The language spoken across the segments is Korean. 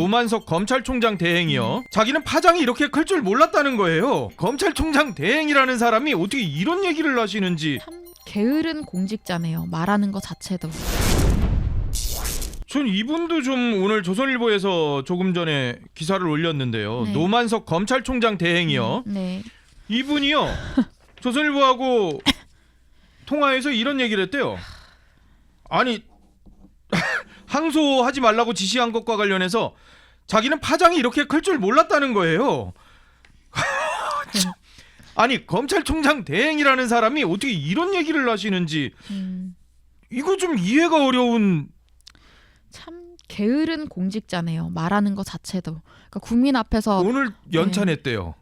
노만석 검찰총장 대행이요. 자기는 파장이 이렇게 클 줄 몰랐다는 거예요. 검찰총장 대행이라는 사람이 어떻게 이런 얘기를 하시는지. 참 게으른 공직자네요. 말하는 것 자체도. 전 이분도 좀 오늘 조선일보에서 조금 전에 기사를 올렸는데요. 네. 노만석 검찰총장 대행이요. 네. 이분이요. 조선일보하고 통화해서 이런 얘기를 했대요. 아니 항소하지 말라고 지시한 것과 관련해서 자기는 파장이 이렇게 클 줄 몰랐다는 거예요. 아니 검찰총장 대행이라는 사람이 어떻게 이런 얘기를 하시는지 이거 좀 이해가 어려운. 참 게으른 공직자네요. 말하는 것 자체도. 그러니까 국민 앞에서 오늘 연찬했대요.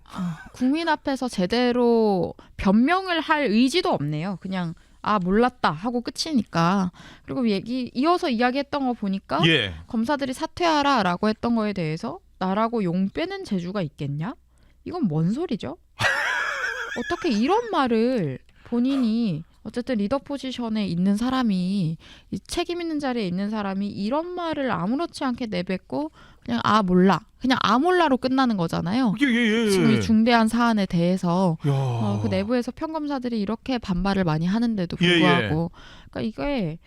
국민 앞에서 제대로 변명을 할 의지도 없네요. 그냥 아 몰랐다 하고 끝이니까. 그리고 이어서 이야기했던 거 보니까 예. 검사들이 사퇴하라라고 했던 거에 대해서 나라고 용 빼는 재주가 있겠냐? 이건 뭔 소리죠? 어떻게 이런 말을 본인이 어쨌든 리더 포지션에 있는 사람이 이 책임 있는 자리에 있는 사람이 이런 말을 아무렇지 않게 내뱉고 그냥 아 몰라 그냥 아 몰라로 끝나는 거잖아요. 예. 지금 이 중대한 사안에 대해서 야. 그 내부에서 평검사들이 이렇게 반발을 많이 하는데도 예, 불구하고 그러니까 이게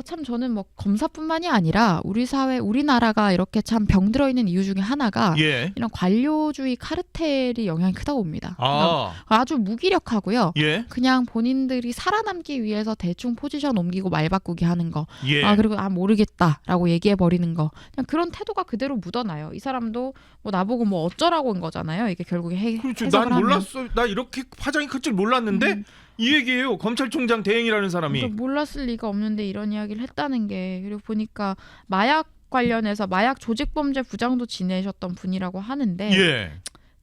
참 저는 뭐 검사뿐만이 아니라 우리 사회 우리나라가 이렇게 참 병들어 있는 이유 중에 하나가 예. 이런 관료주의 카르텔이 영향이 크다고 봅니다. 그러니까 아주 무기력하고요. 예. 그냥 본인들이 살아남기 위해서 대충 포지션 옮기고 말 바꾸기 하는 거. 예. 그리고 모르겠다라고 얘기해 버리는 거. 그냥 그런 태도가 그대로 묻어나요. 이 사람도 뭐 나보고 뭐 어쩌라고 한 거잖아요. 이게 결국에 그렇죠. 해석을 난 하면. 몰랐어. 나 이렇게 파장이 클 줄 몰랐는데 이 얘기예요. 검찰총장 대행이라는 사람이. 그러니까 몰랐을 리가 없는데 이런 이야기를 했다는 게. 그리고 보니까 마약 관련해서 마약 조직범죄 부장도 지내셨던 분이라고 하는데 예.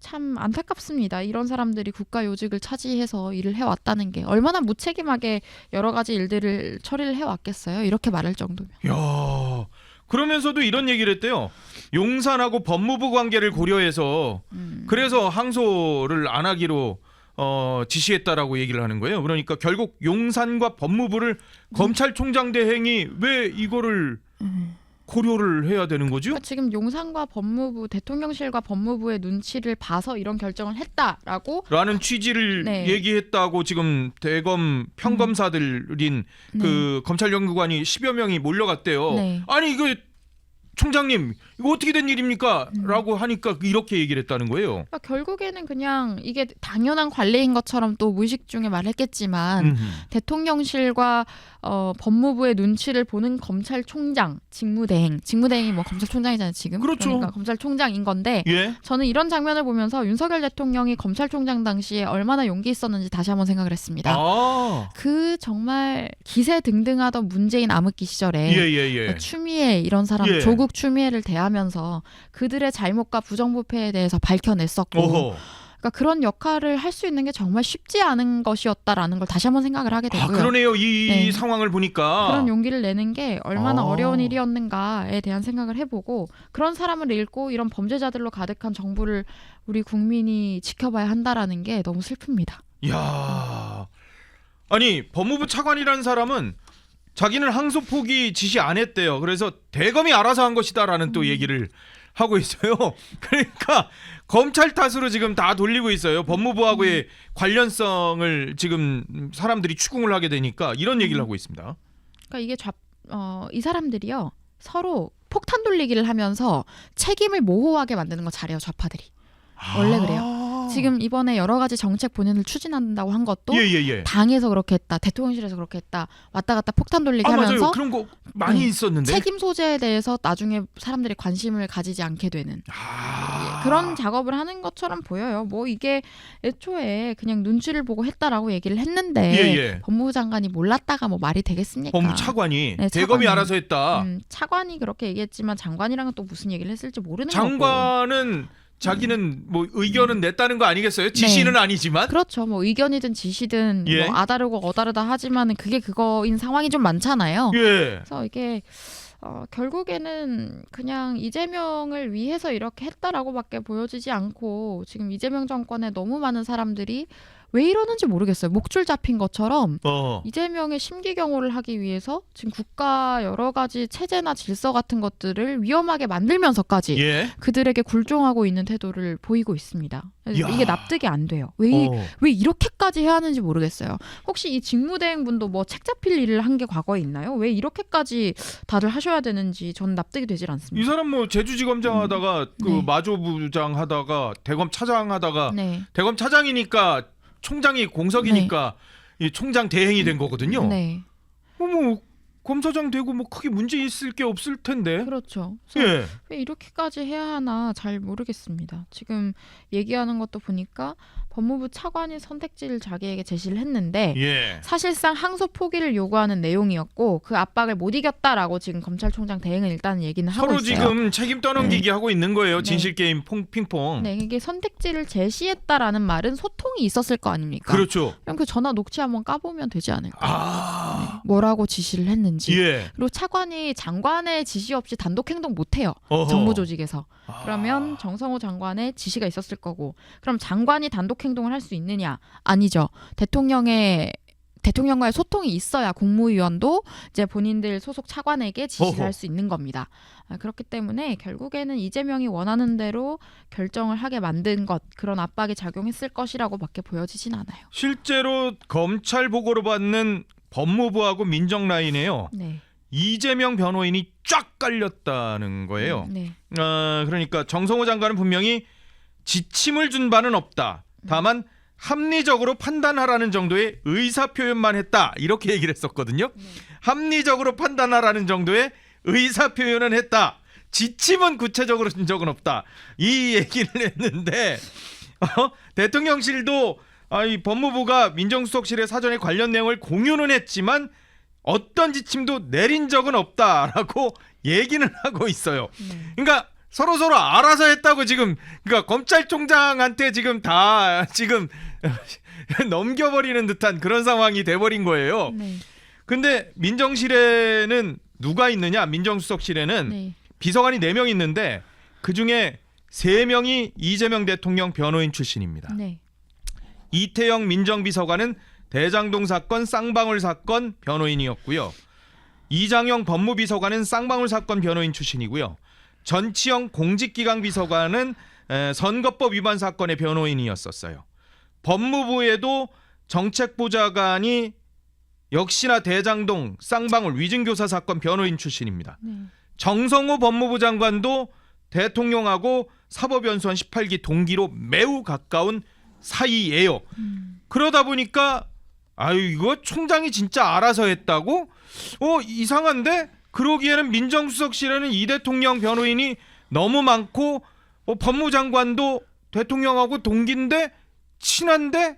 참 안타깝습니다. 이런 사람들이 국가 요직을 차지해서 일을 해왔다는 게 얼마나 무책임하게 여러 가지 일들을 처리를 해왔겠어요. 이렇게 말할 정도면. 야. 그러면서도 이런 얘기를 했대요. 용산하고 법무부 관계를 고려해서 그래서 항소를 안 하기로 지시했다라고 얘기를 하는 거예요. 그러니까 결국 용산과 법무부를 검찰총장 대행이 왜 이거를 고려를 해야 되는 거죠? 그러니까 지금 용산과 법무부, 대통령실과 법무부의 눈치를 봐서 이런 결정을 했다라고 라는 취지를 네. 얘기했다고 지금 대검 평검사들인 그 검찰연구관이 10여 명이 몰려갔대요. 네. 아니 이거 총장님 이거 어떻게 된 일입니까? 라고 하니까 이렇게 얘기를 했다는 거예요. 그러니까 결국에는 그냥 이게 당연한 관례인 것처럼 또 무의식 중에 말했겠지만 대통령실과 법무부의 눈치를 보는 검찰총장, 직무대행이 뭐 검찰총장이잖아요 지금. 그렇죠. 그러니까 검찰총장인 건데 예. 저는 이런 장면을 보면서 윤석열 대통령이 검찰총장 당시에 얼마나 용기 있었는지 다시 한번 생각을 했습니다. 그 정말 기세등등하던 문재인 암흑기 시절에 예. 추미애 이런 사람 예. 조국 추미애를 대하면서 그들의 잘못과 부정부패에 대해서 밝혀냈었고 어허. 그러니까 그런 역할을 할 수 있는 게 정말 쉽지 않은 것이었다라는 걸 다시 한번 생각을 하게 되고요. 그러네요. 이 네. 상황을 보니까. 그런 용기를 내는 게 얼마나 어려운 일이었는가에 대한 생각을 해보고 그런 사람을 잃고 이런 범죄자들로 가득한 정부를 우리 국민이 지켜봐야 한다라는 게 너무 슬픕니다. 이야. 아니 법무부 차관이라는 사람은 자기는 항소 포기 지시 안 했대요. 그래서 대검이 알아서 한 것이다라는 또 얘기를 하고 있어요. 그러니까 검찰 탓으로 지금 다 돌리고 있어요. 법무부하고의 관련성을 지금 사람들이 추궁을 하게 되니까 이런 얘기를 하고 있습니다. 그러니까 이게 이 사람들이요 서로 폭탄 돌리기를 하면서 책임을 모호하게 만드는 거 잘해요. 좌파들이. 원래 그래요. 지금 이번에 여러 가지 정책 본연을 추진한다고 한 것도 예. 당에서 그렇게 했다, 대통령실에서 그렇게 했다, 왔다 갔다 폭탄 돌리기 하면서 맞아요. 그런 거 많이 있었는데 책임 소재에 대해서 나중에 사람들이 관심을 가지지 않게 되는 그런 작업을 하는 것처럼 보여요. 뭐 이게 애초에 그냥 눈치를 보고 했다라고 얘기를 했는데 법무부 장관이 몰랐다가 뭐 말이 되겠습니까? 법무부 차관이 네, 대검이 알아서 했다. 차관이 그렇게 얘기했지만 장관이랑은 또 무슨 얘기를 했을지 모르는 거고. 장관은 자기는 뭐 의견은 냈다는 거 아니겠어요? 지시는 아니지만. 그렇죠. 뭐 의견이든 지시든 뭐 아다르고 어다르다 하지만은 그게 그거인 상황이 좀 많잖아요. 그래서 이게 결국에는 그냥 이재명을 위해서 이렇게 했다라고밖에 보여지지 않고 지금 이재명 정권에 너무 많은 사람들이 왜 이러는지 모르겠어요. 목줄 잡힌 것처럼 어. 이재명의 심기경호를 하기 위해서 지금 국가 여러 가지 체제나 질서 같은 것들을 위험하게 만들면서까지 예. 그들에게 굴종하고 있는 태도를 보이고 있습니다. 야. 이게 납득이 안 돼요. 왜 이렇게까지 해야 하는지 모르겠어요. 혹시 이 직무대행분도 뭐 책 잡힐 일을 한 게 과거에 있나요? 왜 이렇게까지 다들 하셔야 되는지 저는 납득이 되질 이 않습니다. 사람 뭐 제주지검장 하다가 그 네. 마조부장 하다가 대검 차장 하다가 네. 대검 차장이니까 총장이 공석이니까 이 총장 대행이 된 거거든요. 네. 뭐 검사장 되고 뭐 크게 문제 있을 게 없을 텐데. 그렇죠. 그래서 예. 왜 이렇게까지 해야 하나 잘 모르겠습니다. 지금 얘기하는 것도 보니까 법무부 차관이 선택지를 자기에게 제시를 했는데 예. 사실상 항소 포기를 요구하는 내용이었고 그 압박을 못 이겼다라고 지금 검찰총장 대행은 일단 얘기는 하고 서로 있어요. 지금 책임 떠넘기기 하고 있는 거예요. 네. 진실 게임 핑퐁. 네, 이게 선택지를 제시했다라는 말은 소통이 있었을 거 아닙니까? 그렇죠. 그럼 그 전화 녹취 한번 까보면 되지 않을까? 아. 뭐라고 지시를 했는지. 예. 그리고 차관이 장관의 지시 없이 단독 행동 못 해요. 어허. 정부 조직에서. 아. 그러면 정성호 장관의 지시가 있었을 거고. 그럼 장관이 단독 행동을 할 수 있느냐? 아니죠. 대통령과의 소통이 있어야 국무위원도 이제 본인들 소속 차관에게 지시를 어허. 할 수 있는 겁니다. 그렇기 때문에 결국에는 이재명이 원하는 대로 결정을 하게 만든 것, 그런 압박이 작용했을 것이라고밖에 보여지진 않아요. 실제로 검찰 보고로 받는 법무부하고 민정 라인에요. 네. 이재명 변호인이 쫙 깔렸다는 거예요. 네. 그러니까 정성호 장관은 분명히 지침을 준 바는 없다. 다만 합리적으로 판단하라는 정도의 의사 표현만 했다. 이렇게 얘기를 했었거든요. 합리적으로 판단하라는 정도의 의사 표현은 했다. 지침은 구체적으로 준 적은 없다. 이 얘기를 했는데 대통령실도 이 법무부가 민정수석실에 사전에 관련 내용을 공유는 했지만 어떤 지침도 내린 적은 없다라고 얘기는 하고 있어요. 그러니까 서로 알아서 했다고 지금 그러니까 검찰총장한테 지금 다 지금 넘겨버리는 듯한 그런 상황이 돼버린 거예요. 네. 근데 민정실에는 누가 있느냐? 민정수석실에는 네. 비서관이 4명 있는데 그중에 3명이 이재명 대통령 변호인 출신입니다. 네. 이태영 민정비서관은 대장동 사건, 쌍방울 사건 변호인이었고요. 이장영 법무비서관은 쌍방울 사건 변호인 출신이고요. 전치영 공직기강 비서관은 선거법 위반 사건의 변호인이었었어요. 법무부에도 정책보좌관이 역시나 대장동 쌍방울 위증교사 사건 변호인 출신입니다. 네. 정성호 법무부 장관도 대통령하고 사법연수원 18기 동기로 매우 가까운 사이예요. 그러다 보니까 이거 총장이 진짜 알아서 했다고? 이상한데? 그러기에는 민정수석실에는 이 대통령 변호인이 너무 많고 법무장관도 대통령하고 동기인데 친한데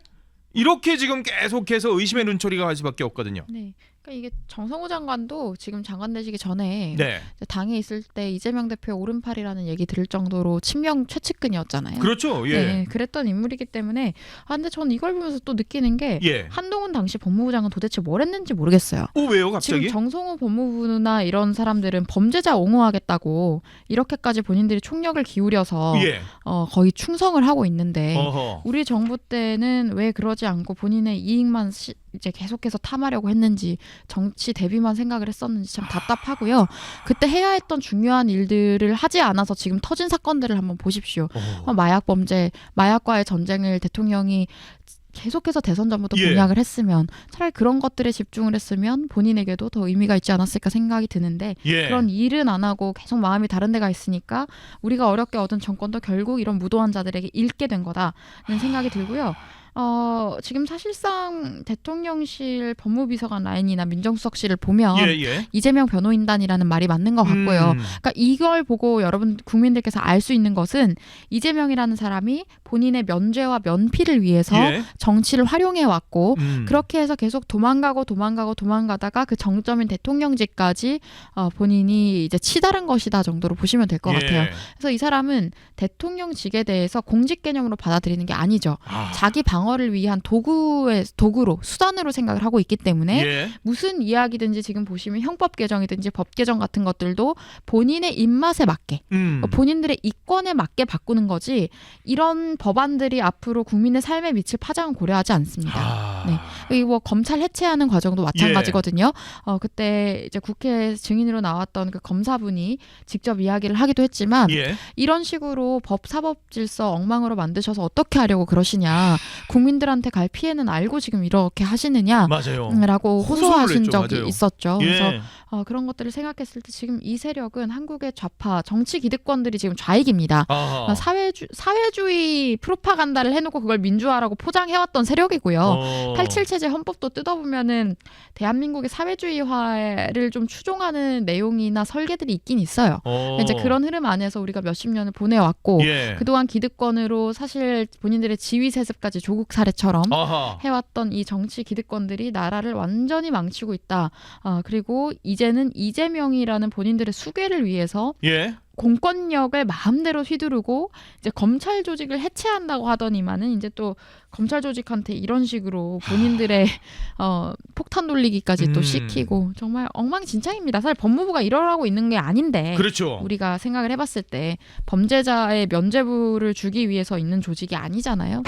이렇게 지금 계속해서 의심의 눈초리가 갈 수밖에 없거든요. 네. 그러니까 이게 정성호 장관도 지금 장관 되시기 전에 네. 당에 있을 때 이재명 대표의 오른팔이라는 얘기 들을 정도로 친명 최측근이었잖아요. 그렇죠. 예. 네, 그랬던 인물이기 때문에 근데 전 이걸 보면서 또 느끼는 게 예. 한동훈 당시 법무부 장관 도대체 뭘 했는지 모르겠어요. 왜요, 갑자기? 지금 정성호 법무부나 이런 사람들은 범죄자 옹호하겠다고 이렇게까지 본인들이 총력을 기울여서 예. 거의 충성을 하고 있는데 어허. 우리 정부 때는 왜 그러지 않고 본인의 이익만 이제 계속해서 탐하려고 했는지 정치 대비만 생각을 했었는지 참 답답하고요. 그때 해야 했던 중요한 일들을 하지 않아서 지금 터진 사건들을 한번 보십시오. 마약 범죄, 마약과의 전쟁을 대통령이 계속해서 대선 전부터 예. 공약을 했으면 차라리 그런 것들에 집중을 했으면 본인에게도 더 의미가 있지 않았을까 생각이 드는데 예. 그런 일은 안 하고 계속 마음이 다른 데가 있으니까 우리가 어렵게 얻은 정권도 결국 이런 무도한 자들에게 잃게 된 거다는 생각이 들고요. 지금 사실상 대통령실 법무비서관 라인이나 민정수석실을 보면 예. 이재명 변호인단이라는 말이 맞는 것 같고요. 그러니까 이걸 보고 여러분 국민들께서 알 수 있는 것은 이재명이라는 사람이 본인의 면죄와 면피를 위해서 예. 정치를 활용해 왔고 그렇게 그렇게 해서 계속 도망가다가 그 정점인 대통령직까지 본인이 이제 치달은 것이다 정도로 보시면 될 것 같아요. 그래서 이 사람은 대통령직에 대해서 공직 개념으로 받아들이는 게 아니죠. 자기 방어 방어를 위한 도구로 수단으로 생각을 하고 있기 때문에 예. 무슨 이야기든지 지금 보시면 형법 개정이든지 법 개정 같은 것들도 본인의 입맛에 맞게 본인들의 이권에 맞게 바꾸는 거지 이런 법안들이 앞으로 국민의 삶에 미칠 파장은 고려하지 않습니다. 네. 그리고 뭐 검찰 해체하는 과정도 마찬가지거든요. 그때 이제 국회 증인으로 나왔던 그 검사분이 직접 이야기를 하기도 했지만 예. 이런 식으로 법 사법 질서 엉망으로 만드셔서 어떻게 하려고 그러시냐. 국민들한테 갈 피해는 알고 지금 이렇게 하시느냐. 맞아요. 라고 호소하신 했죠. 적이 맞아요. 있었죠. 예. 그래서 그런 것들을 생각했을 때 지금 이 세력은 한국의 좌파 정치 기득권들이 지금 좌익입니다. 사회주의 프로파간다를 해놓고 그걸 민주화라고 포장해왔던 세력이고요. 87 체제 헌법도 뜯어보면은 대한민국의 사회주의화를 좀 추종하는 내용이나 설계들이 있긴 있어요. 이제 그런 흐름 안에서 우리가 몇십 년을 보내왔고 예. 그동안 기득권으로 사실 본인들의 지위 세습까지 조국 사례처럼 해왔던 이 정치 기득권들이 나라를 완전히 망치고 있다. 그리고 이제는 이재명이라는 본인들의 수괴를 위해서 예. 공권력을 마음대로 휘두르고 이제 검찰 조직을 해체한다고 하더니만은 이제 또 검찰 조직한테 이런 식으로 본인들의 폭탄 돌리기까지 또 시키고 정말 엉망진창입니다. 사실 법무부가 이러라고 있는 게 아닌데 그렇죠. 우리가 생각을 해봤을 때 범죄자의 면죄부를 주기 위해서 있는 조직이 아니잖아요.